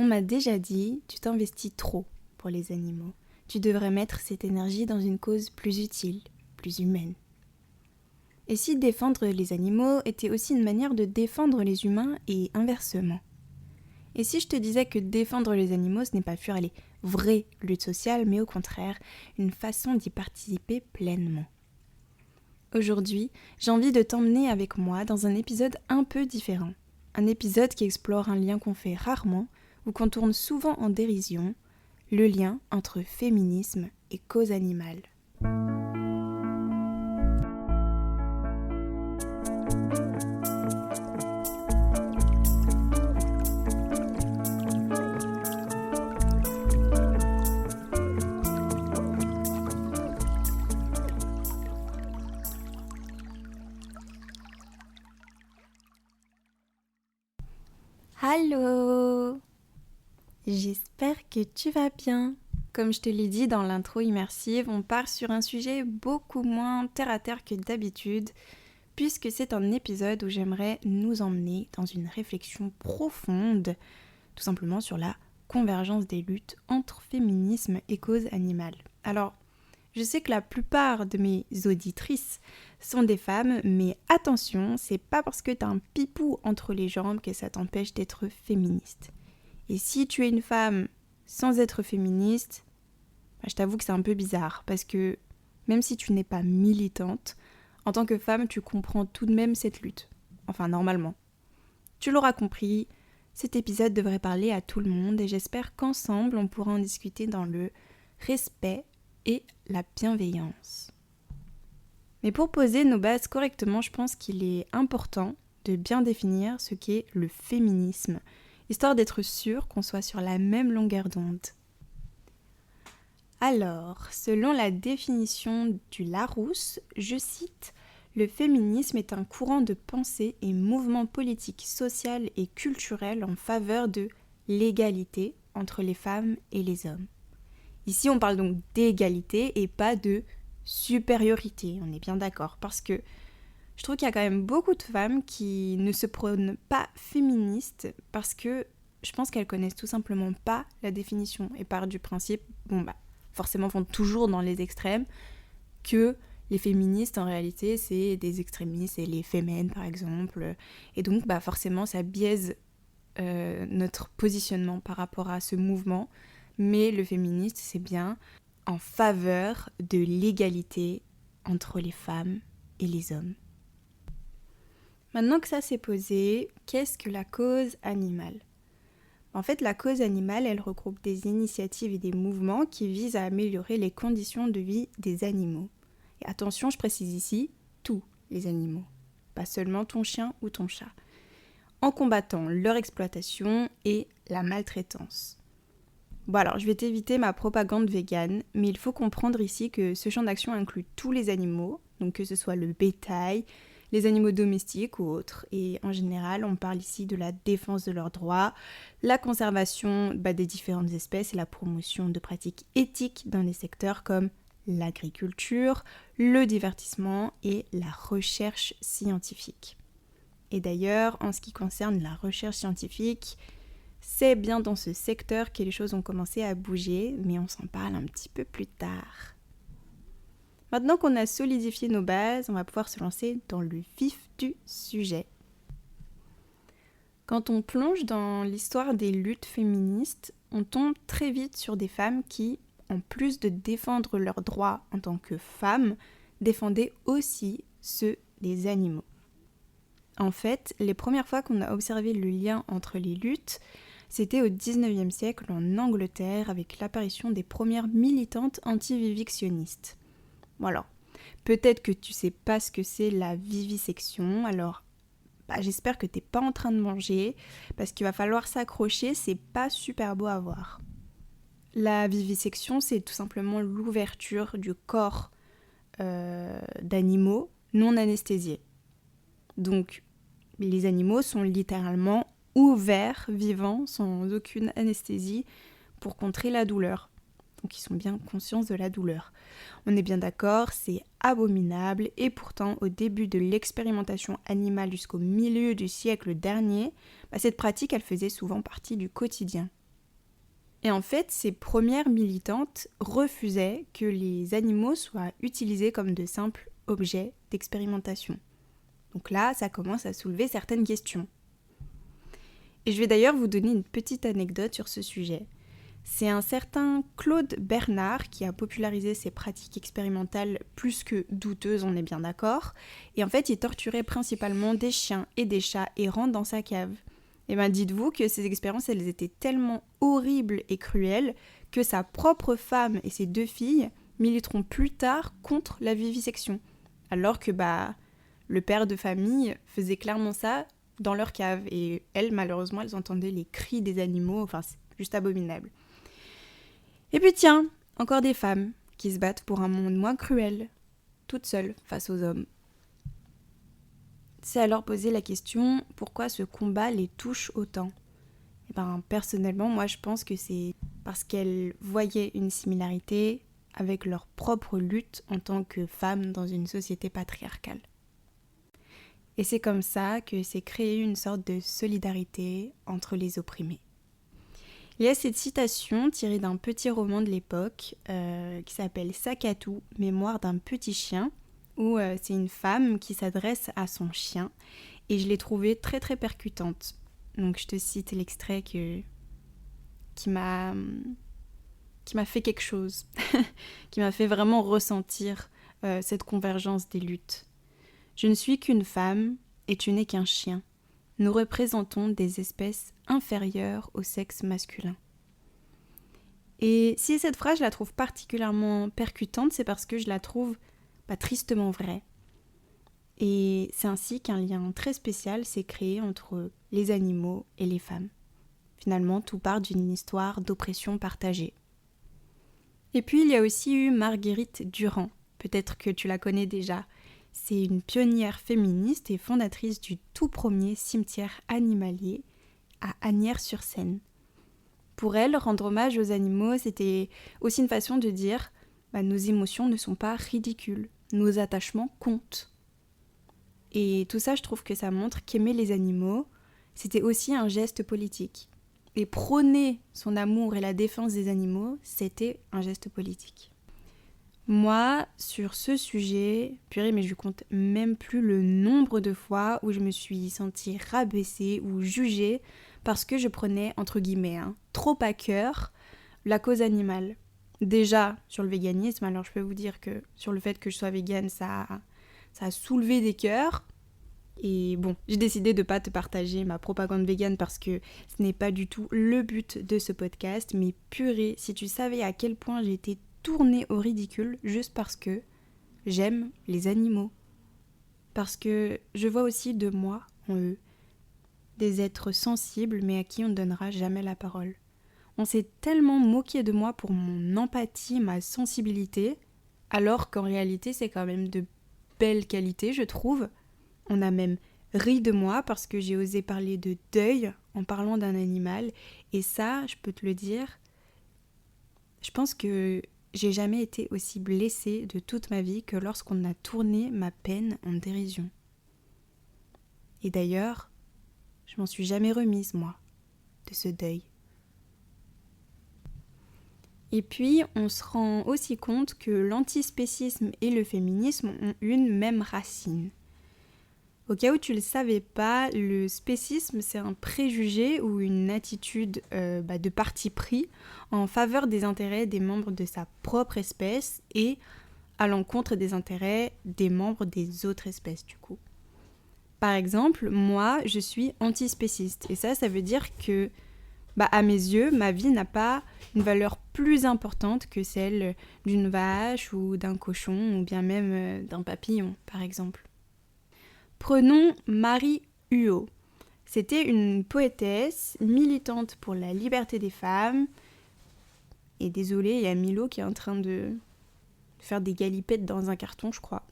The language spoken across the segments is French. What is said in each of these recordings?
On m'a déjà dit, tu t'investis trop pour les animaux. Tu devrais mettre cette énergie dans une cause plus utile, plus humaine. Et si défendre les animaux était aussi une manière de défendre les humains et inversement? Et si je te disais que défendre les animaux, ce n'est pas fuir les vraies luttes sociales, mais au contraire, une façon d'y participer pleinement? Aujourd'hui, j'ai envie de t'emmener avec moi dans un épisode un peu différent. Un épisode qui explore un lien qu'on fait rarement ou qu'on tourne souvent en dérision, le lien entre féminisme et cause animale. Allô! J'espère que tu vas bien. Comme je te l'ai dit dans l'intro immersive, on part sur un sujet beaucoup moins terre-à-terre que d'habitude, puisque c'est un épisode où j'aimerais nous emmener dans une réflexion profonde, tout simplement sur la convergence des luttes entre féminisme et cause animale. Alors, je sais que la plupart de mes auditrices sont des femmes, mais attention, c'est pas parce que t'as un pipou entre les jambes que ça t'empêche d'être féministe. Et si tu es une femme sans être féministe, je t'avoue que c'est un peu bizarre, parce que même si tu n'es pas militante, en tant que femme, tu comprends tout de même cette lutte. Enfin, normalement. Tu l'auras compris, cet épisode devrait parler à tout le monde et j'espère qu'ensemble, on pourra en discuter dans le respect et la bienveillance. Mais pour poser nos bases correctement, je pense qu'il est important de bien définir ce qu'est le féminisme, histoire d'être sûr qu'on soit sur la même longueur d'onde. Alors, selon la définition du Larousse, je cite « Le féminisme est un courant de pensée et mouvement politique, social et culturel en faveur de l'égalité entre les femmes et les hommes. » Ici, on parle donc d'égalité et pas de supériorité, on est bien d'accord, parce que je trouve qu'il y a quand même beaucoup de femmes qui ne se prônent pas féministes parce que je pense qu'elles connaissent tout simplement pas la définition et partent du principe, forcément vont toujours dans les extrêmes, que les féministes en réalité c'est des extrémistes, c'est les fémènes par exemple, et donc forcément ça biaise notre positionnement par rapport à ce mouvement, mais le féministe c'est bien en faveur de l'égalité entre les femmes et les hommes. Maintenant que ça s'est posé, qu'est-ce que la cause animale ? En fait, la cause animale, elle regroupe des initiatives et des mouvements qui visent à améliorer les conditions de vie des animaux. Et attention, je précise ici, tous les animaux, pas seulement ton chien ou ton chat, en combattant leur exploitation et la maltraitance. Bon alors, je vais t'éviter ma propagande végane, mais il faut comprendre ici que ce champ d'action inclut tous les animaux, donc que ce soit le bétail, les animaux domestiques ou autres. Et en général, on parle ici de la défense de leurs droits, la conservation des différentes espèces et la promotion de pratiques éthiques dans les secteurs comme l'agriculture, le divertissement et la recherche scientifique. Et d'ailleurs, en ce qui concerne la recherche scientifique, c'est bien dans ce secteur que les choses ont commencé à bouger, mais on s'en parle un petit peu plus tard. Maintenant qu'on a solidifié nos bases, on va pouvoir se lancer dans le vif du sujet. Quand on plonge dans l'histoire des luttes féministes, on tombe très vite sur des femmes qui, en plus de défendre leurs droits en tant que femmes, défendaient aussi ceux des animaux. En fait, les premières fois qu'on a observé le lien entre les luttes, c'était au XIXe siècle en Angleterre avec l'apparition des premières militantes anti-vivictionnistes. Voilà. Peut-être que tu sais pas ce que c'est la vivisection, alors j'espère que t'es pas en train de manger, parce qu'il va falloir s'accrocher, c'est pas super beau à voir. La vivisection, c'est tout simplement l'ouverture du corps d'animaux non anesthésiés. Donc, les animaux sont littéralement ouverts, vivants, sans aucune anesthésie, pour contrer la douleur. Donc ils sont bien conscients de la douleur. On est bien d'accord, c'est abominable, et pourtant au début de l'expérimentation animale jusqu'au milieu du siècle dernier, cette pratique elle faisait souvent partie du quotidien. Et en fait, ces premières militantes refusaient que les animaux soient utilisés comme de simples objets d'expérimentation. Donc là, ça commence à soulever certaines questions. Et je vais d'ailleurs vous donner une petite anecdote sur ce sujet. C'est un certain Claude Bernard qui a popularisé ces pratiques expérimentales plus que douteuses, on est bien d'accord. Et en fait, il torturait principalement des chiens et des chats errants dans sa cave. Et bien dites-vous que ces expériences, elles étaient tellement horribles et cruelles que sa propre femme et ses 2 filles militeront plus tard contre la vivisection. Alors que le père de famille faisait clairement ça dans leur cave. Et elles, malheureusement, elles entendaient les cris des animaux, enfin c'est juste abominable. Et puis tiens, encore des femmes qui se battent pour un monde moins cruel, toutes seules face aux hommes. C'est alors poser la question, pourquoi ce combat les touche autant ? Et personnellement, moi je pense que c'est parce qu'elles voyaient une similarité avec leur propre lutte en tant que femmes dans une société patriarcale. Et c'est comme ça que s'est créée une sorte de solidarité entre les opprimés. Il y a cette citation tirée d'un petit roman de l'époque qui s'appelle Sakatou, mémoire d'un petit chien, où c'est une femme qui s'adresse à son chien et je l'ai trouvée très très percutante. Donc je te cite l'extrait qui m'a fait quelque chose, qui m'a fait vraiment ressentir cette convergence des luttes. Je ne suis qu'une femme et tu n'es qu'un chien. Nous représentons des espèces inférieures au sexe masculin. Et si cette phrase, je la trouve particulièrement percutante, c'est parce que je la trouve tristement vraie. Et c'est ainsi qu'un lien très spécial s'est créé entre les animaux et les femmes. Finalement, tout part d'une histoire d'oppression partagée. Et puis, il y a aussi eu Marguerite Durand. Peut-être que tu la connais déjà. C'est une pionnière féministe et fondatrice du tout premier cimetière animalier à Asnières-sur-Seine. Pour elle, rendre hommage aux animaux, c'était aussi une façon de dire nos émotions ne sont pas ridicules, nos attachements comptent. Et tout ça, je trouve que ça montre qu'aimer les animaux, c'était aussi un geste politique. Et prôner son amour et la défense des animaux, c'était un geste politique. Moi, sur ce sujet, purée, mais je compte même plus le nombre de fois où je me suis sentie rabaissée ou jugée parce que je prenais, entre guillemets, trop à cœur la cause animale. Déjà, sur le véganisme, alors je peux vous dire que sur le fait que je sois végane, ça a soulevé des cœurs. Et bon, j'ai décidé de ne pas te partager ma propagande végane parce que ce n'est pas du tout le but de ce podcast. Mais purée, si tu savais à quel point j'ai été tournée au ridicule juste parce que j'aime les animaux. Parce que je vois aussi de moi en eux des êtres sensibles mais à qui on ne donnera jamais la parole. On s'est tellement moqué de moi pour mon empathie, ma sensibilité, alors qu'en réalité c'est quand même de belles qualités, je trouve. On a même ri de moi parce que j'ai osé parler de deuil en parlant d'un animal. Et ça, je peux te le dire, je pense que j'ai jamais été aussi blessée de toute ma vie que lorsqu'on a tourné ma peine en dérision. Et d'ailleurs, je m'en suis jamais remise, moi, de ce deuil. Et puis, on se rend aussi compte que l'antispécisme et le féminisme ont une même racine. Au cas où tu le savais pas, le spécisme, c'est un préjugé ou une attitude de parti pris en faveur des intérêts des membres de sa propre espèce et à l'encontre des intérêts des membres des autres espèces, du coup. Par exemple, moi, je suis antispéciste. Et ça veut dire que, à mes yeux, ma vie n'a pas une valeur plus importante que celle d'une vache ou d'un cochon ou bien même d'un papillon, par exemple. Prenons Marie Huot. C'était une poétesse militante pour la liberté des femmes. Et désolée, il y a Milo qui est en train de faire des galipettes dans un carton, je crois.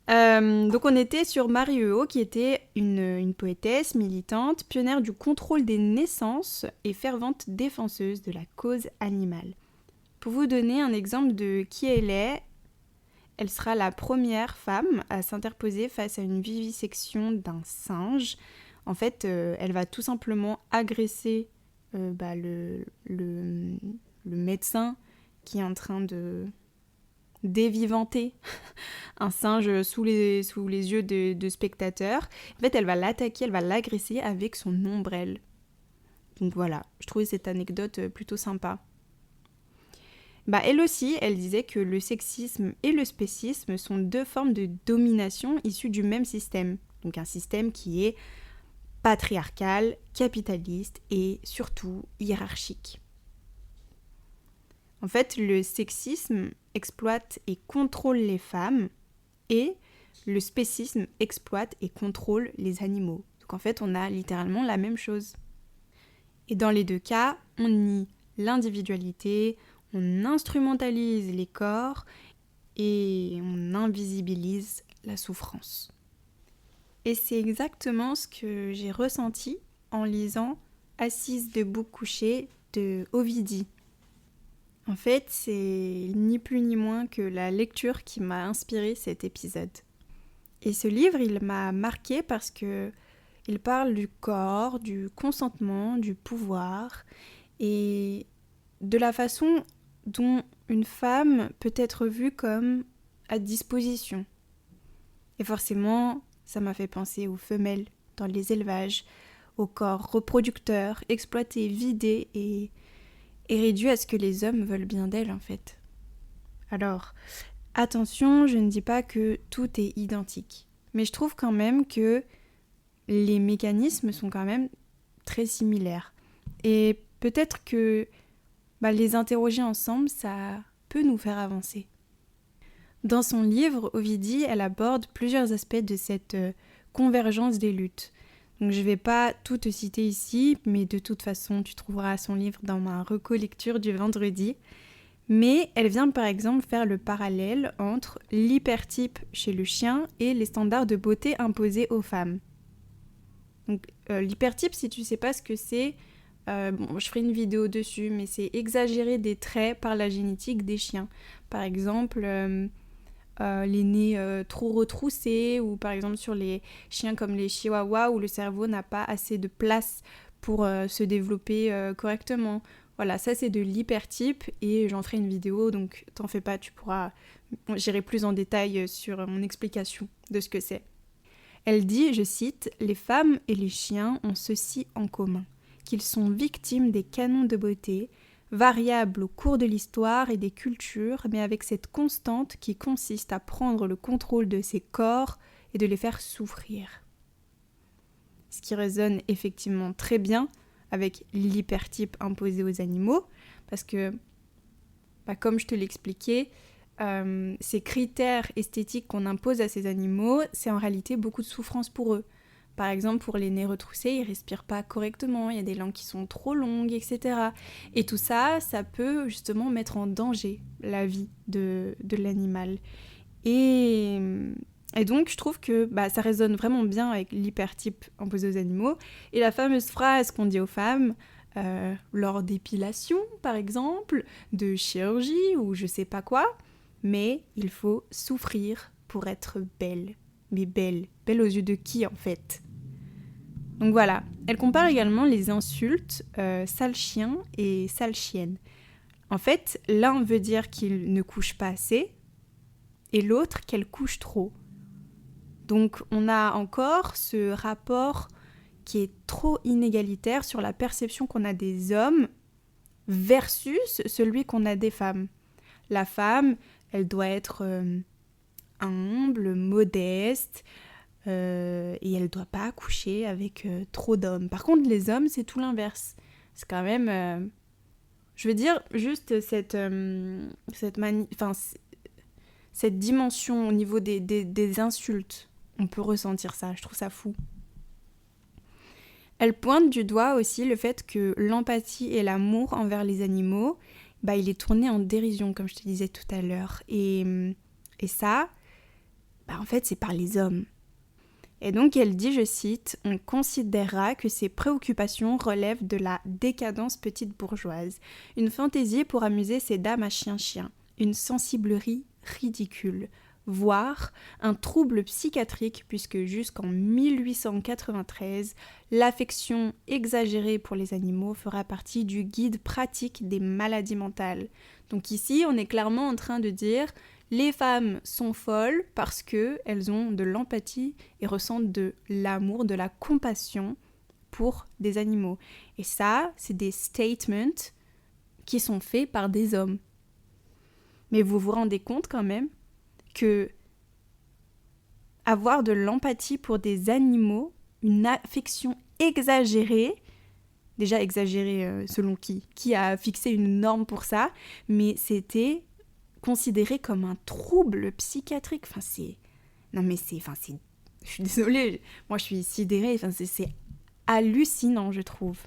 Donc on était sur Marie Huot, qui était une poétesse militante, pionnière du contrôle des naissances et fervente défenseuse de la cause animale. Pour vous donner un exemple de qui elle est, elle sera la première femme à s'interposer face à une vivisection d'un singe. En fait, elle va tout simplement agresser le médecin qui est en train de dévivanter un singe sous les yeux de spectateurs. En fait, elle va l'attaquer, elle va l'agresser avec son ombrelle. Donc voilà, je trouvais cette anecdote plutôt sympa. Elle aussi, elle disait que le sexisme et le spécisme sont deux formes de domination issues du même système. Donc un système qui est patriarcal, capitaliste et surtout hiérarchique. En fait, le sexisme exploite et contrôle les femmes et le spécisme exploite et contrôle les animaux. Donc en fait, on a littéralement la même chose. Et dans les deux cas, on nie l'individualité, on instrumentalise les corps et on invisibilise la souffrance. Et c'est exactement ce que j'ai ressenti en lisant Assise debout couchée de Ovidie. En fait, c'est ni plus ni moins que la lecture qui m'a inspiré cet épisode. Et ce livre, il m'a marqué parce que il parle du corps, du consentement, du pouvoir et de la façon dont une femme peut être vue comme à disposition. Et forcément, ça m'a fait penser aux femelles dans les élevages, aux corps reproducteurs, exploités, vidés et réduits à ce que les hommes veulent bien d'elles en fait. Alors, attention, je ne dis pas que tout est identique, mais je trouve quand même que les mécanismes sont quand même très similaires. Et peut-être que les interroger ensemble, ça peut nous faire avancer. Dans son livre, Ovidie, elle aborde plusieurs aspects de cette convergence des luttes. Donc je ne vais pas tout te citer ici, mais de toute façon, tu trouveras son livre dans ma reco-lecture du vendredi. Mais elle vient par exemple faire le parallèle entre l'hypertype chez le chien et les standards de beauté imposés aux femmes. Donc l'hypertype, si tu ne sais pas ce que c'est, je ferai une vidéo dessus, mais c'est exagérer des traits par la génétique des chiens. Par exemple, les nez trop retroussés, ou par exemple sur les chiens comme les chihuahuas où le cerveau n'a pas assez de place pour se développer correctement. Voilà, ça c'est de l'hypertype et j'en ferai une vidéo, donc t'en fais pas, j'irai plus en détail sur mon explication de ce que c'est. Elle dit, je cite, « Les femmes et les chiens ont ceci en commun, qu'ils sont victimes des canons de beauté, variables au cours de l'histoire et des cultures, mais avec cette constante qui consiste à prendre le contrôle de ces corps et de les faire souffrir. » Ce qui résonne effectivement très bien avec l'hypertype imposé aux animaux, parce que, comme je te l'expliquais, ces critères esthétiques qu'on impose à ces animaux, c'est en réalité beaucoup de souffrance pour eux. Par exemple, pour les nez retroussés, ils respirent pas correctement, il y a des langues qui sont trop longues, etc. Et tout ça, ça peut justement mettre en danger la vie de l'animal. Et donc, je trouve que ça résonne vraiment bien avec l'hypertype imposé aux animaux. Et la fameuse phrase qu'on dit aux femmes, lors d'épilation, par exemple, de chirurgie ou je sais pas quoi, mais il faut souffrir pour être belle. Mais belle aux yeux de qui en fait ? Donc voilà, elle compare également les insultes sale chien et sale chienne. En fait, l'un veut dire qu'il ne couche pas assez et l'autre qu'elle couche trop. Donc on a encore ce rapport qui est trop inégalitaire sur la perception qu'on a des hommes versus celui qu'on a des femmes. La femme, elle doit être humble, modeste, et elle ne doit pas coucher avec trop d'hommes. Par contre, les hommes, c'est tout l'inverse. C'est quand même... je veux dire, juste cette dimension au niveau des insultes. On peut ressentir ça, je trouve ça fou. Elle pointe du doigt aussi le fait que l'empathie et l'amour envers les animaux, il est tourné en dérision, comme je te disais tout à l'heure. Et ça, en fait, c'est par les hommes. Et donc, elle dit, je cite, « On considérera que ces préoccupations relèvent de la décadence petite bourgeoise, une fantaisie pour amuser ces dames à chien-chien, une sensiblerie ridicule, voire un trouble psychiatrique, puisque jusqu'en 1893, l'affection exagérée pour les animaux fera partie du guide pratique des maladies mentales. Donc ici, on est clairement en train de dire les femmes sont folles parce qu'elles ont de l'empathie et ressentent de l'amour, de la compassion pour des animaux. Et ça, c'est des statements qui sont faits par des hommes. Mais vous vous rendez compte quand même que avoir de l'empathie pour des animaux, une affection exagérée, déjà exagérée selon qui a fixé une norme pour ça, mais c'était considéré comme un trouble psychiatrique. Je suis désolée, moi je suis sidérée, c'est hallucinant je trouve.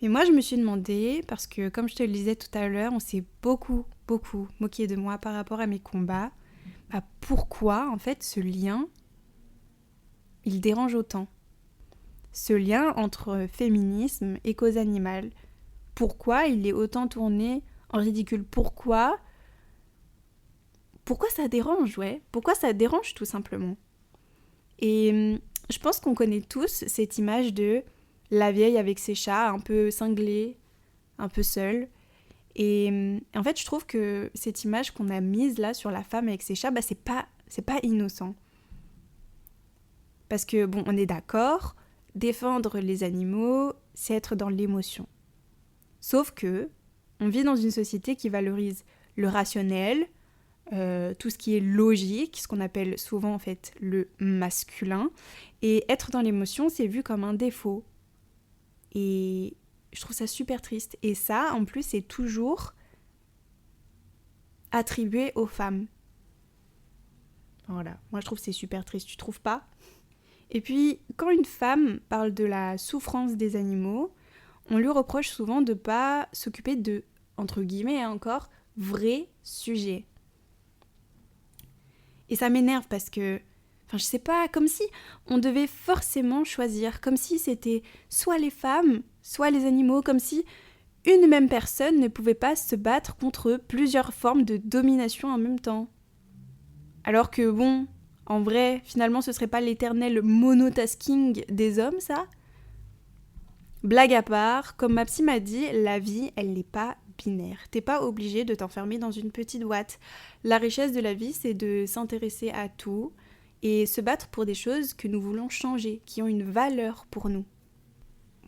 Mais moi je me suis demandé, parce que comme je te le disais tout à l'heure, on s'est beaucoup moqué de moi par rapport à mes combats, pourquoi en fait ce lien, il dérange autant. Ce lien entre féminisme et cause animale. Pourquoi il est autant tourné en ridicule? Pourquoi ça dérange, ouais? Pourquoi ça dérange tout simplement? Et je pense qu'on connaît tous cette image de la vieille avec ses chats, un peu cinglée, un peu seule. Et en fait, je trouve que cette image qu'on a mise là sur la femme avec ses chats, c'est pas innocent. Parce que, on est d'accord, défendre les animaux, c'est être dans l'émotion. Sauf que, on vit dans une société qui valorise le rationnel, tout ce qui est logique, ce qu'on appelle souvent en fait le masculin. Et être dans l'émotion, c'est vu comme un défaut. Et je trouve ça super triste. Et ça, en plus, c'est toujours attribué aux femmes. Voilà, moi je trouve que c'est super triste, tu trouves pas? Et puis, quand une femme parle de la souffrance des animaux, on lui reproche souvent de pas s'occuper de, entre guillemets encore, vrais sujets. Et ça m'énerve parce que, je sais pas, comme si on devait forcément choisir, comme si c'était soit les femmes, soit les animaux, comme si une même personne ne pouvait pas se battre contre plusieurs formes de domination en même temps. Alors que en vrai, finalement, ce serait pas l'éternel monotasking des hommes, ça? Blague à part, comme ma psy m'a dit, la vie, elle n'est pas binaire. T'es pas obligé de t'enfermer dans une petite boîte. La richesse de la vie, c'est de s'intéresser à tout et se battre pour des choses que nous voulons changer, qui ont une valeur pour nous.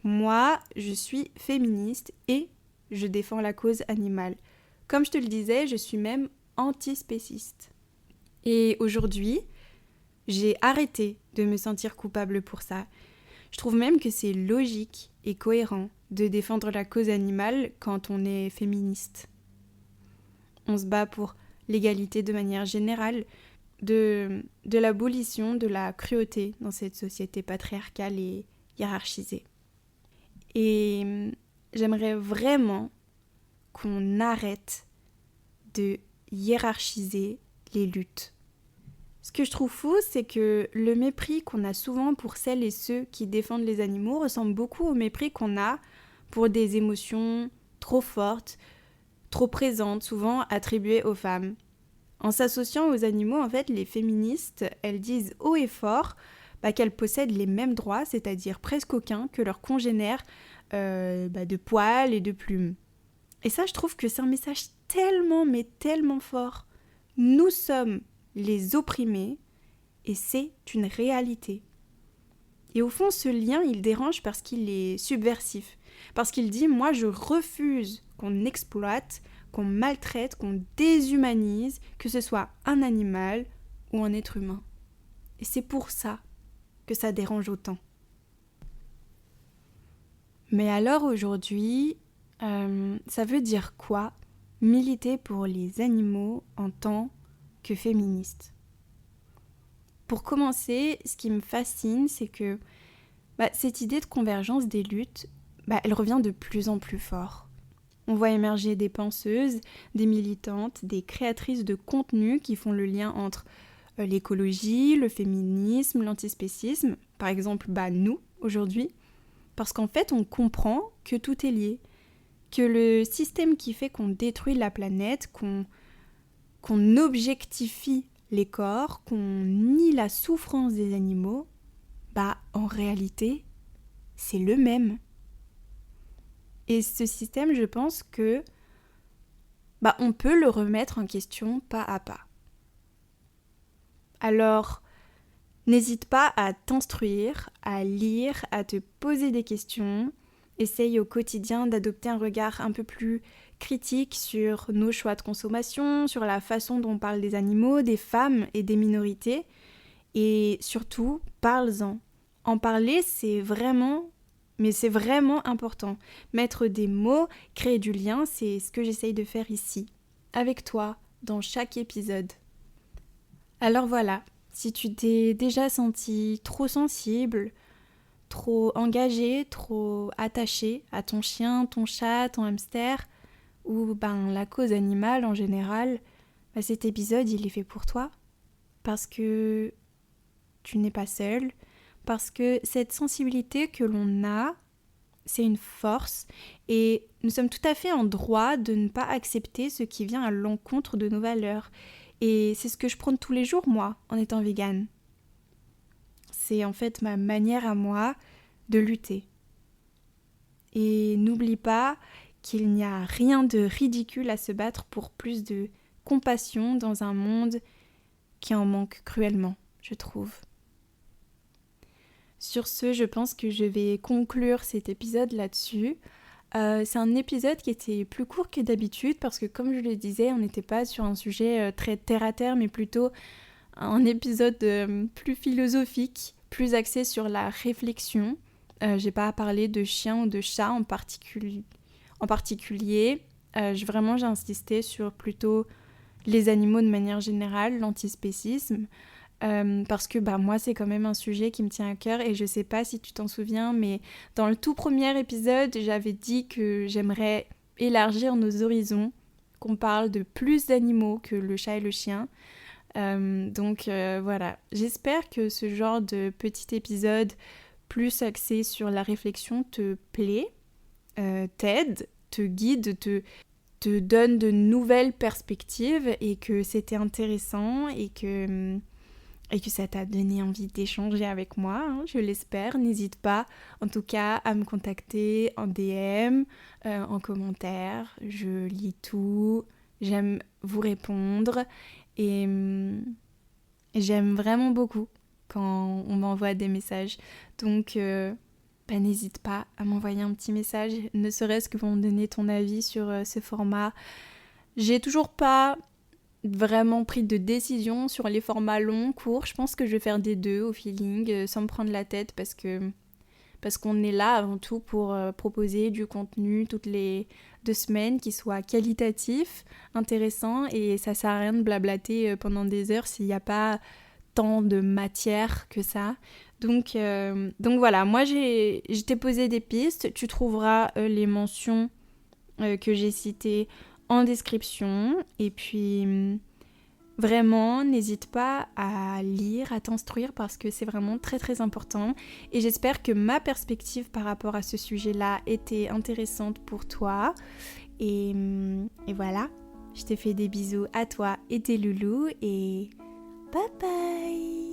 Moi, je suis féministe et je défends la cause animale. Comme je te le disais, je suis même antispéciste. Et aujourd'hui, j'ai arrêté de me sentir coupable pour ça. Je trouve même que c'est logique et cohérent de défendre la cause animale quand on est féministe. On se bat pour l'égalité de manière générale, de l'abolition de la cruauté dans cette société patriarcale et hiérarchisée. Et j'aimerais vraiment qu'on arrête de hiérarchiser les luttes. Ce que je trouve fou, c'est que le mépris qu'on a souvent pour celles et ceux qui défendent les animaux ressemble beaucoup au mépris qu'on a pour des émotions trop fortes, trop présentes, souvent attribuées aux femmes. En s'associant aux animaux, en fait, les féministes, elles disent haut et fort qu'elles possèdent les mêmes droits, c'est-à-dire presque aucun, que leurs congénères de poils et de plumes. Et ça, je trouve que c'est un message tellement fort. Nous sommes les opprimés et c'est une réalité. Et au fond, ce lien, il dérange parce qu'il est subversif. Parce qu'il dit, moi, je refuse qu'on exploite, qu'on maltraite, qu'on déshumanise, que ce soit un animal ou un être humain. Et c'est pour ça que ça dérange autant. Mais alors aujourd'hui, ça veut dire quoi militer pour les animaux en tant que féministe? Pour commencer, ce qui me fascine, c'est que cette idée de convergence des luttes, elle revient de plus en plus fort. On voit émerger des penseuses, des militantes, des créatrices de contenu qui font le lien entre l'écologie, le féminisme, l'antispécisme, par exemple nous, aujourd'hui, parce qu'en fait on comprend que tout est lié, que le système qui fait qu'on détruit la planète, qu'on qu'on objectifie les corps, qu'on nie la souffrance des animaux, en réalité, c'est le même. Et ce système, je pense que on peut le remettre en question pas à pas. Alors, n'hésite pas à t'instruire, à lire, à te poser des questions. Essaye au quotidien d'adopter un regard un peu plus critique sur nos choix de consommation, sur la façon dont on parle des animaux, des femmes et des minorités. Et surtout, parle-en. En parler, c'est vraiment important. Mettre des mots, créer du lien, c'est ce que j'essaye de faire ici, avec toi, dans chaque épisode. Alors voilà, si tu t'es déjà senti trop sensible, trop engagé, trop attaché à ton chien, ton chat, ton hamster, ou la cause animale en général, cet épisode il est fait pour toi, parce que tu n'es pas seul, parce que cette sensibilité que l'on a, c'est une force et nous sommes tout à fait en droit de ne pas accepter ce qui vient à l'encontre de nos valeurs. Et c'est ce que je prône tous les jours, moi, en étant végane. C'est en fait ma manière à moi de lutter. Et n'oublie pas qu'il n'y a rien de ridicule à se battre pour plus de compassion dans un monde qui en manque cruellement, je trouve. Sur ce, je pense que je vais conclure cet épisode là-dessus. C'est un épisode qui était plus court que d'habitude parce que, comme je le disais, on n'était pas sur un sujet très terre-à-terre, mais plutôt un épisode plus philosophique, plus axé sur la réflexion. J'ai pas parlé de chien ou de chat en particulier. J'ai insisté sur plutôt les animaux de manière générale, l'antispécisme. Parce que moi c'est quand même un sujet qui me tient à cœur et je sais pas si tu t'en souviens, mais dans le tout premier épisode j'avais dit que j'aimerais élargir nos horizons, qu'on parle de plus d'animaux que le chat et le chien. Donc voilà, j'espère que ce genre de petit épisode plus axé sur la réflexion te plaît, t'aide, te guide, te donne de nouvelles perspectives et que c'était intéressant et que ça t'a donné envie d'échanger avec moi, je l'espère. N'hésite pas, en tout cas, à me contacter en DM, en commentaire. Je lis tout, j'aime vous répondre et j'aime vraiment beaucoup quand on m'envoie des messages. Donc, n'hésite pas à m'envoyer un petit message, ne serait-ce que pour me donner ton avis sur ce format. J'ai toujours pas vraiment pris de décision sur les formats longs, courts. Je pense que je vais faire des deux au feeling, sans me prendre la tête parce qu'on est là avant tout pour proposer du contenu toutes les 2 semaines qui soit qualitatif, intéressant, et ça sert à rien de blablater pendant des heures s'il n'y a pas tant de matière que ça. Donc voilà, moi je t'ai posé des pistes, tu trouveras les mentions que j'ai citées en description, et puis vraiment n'hésite pas à lire, à t'instruire parce que c'est vraiment très très important et j'espère que ma perspective par rapport à ce sujet-là était intéressante pour toi et voilà, je te fais des bisous à toi et tes loulous et bye bye.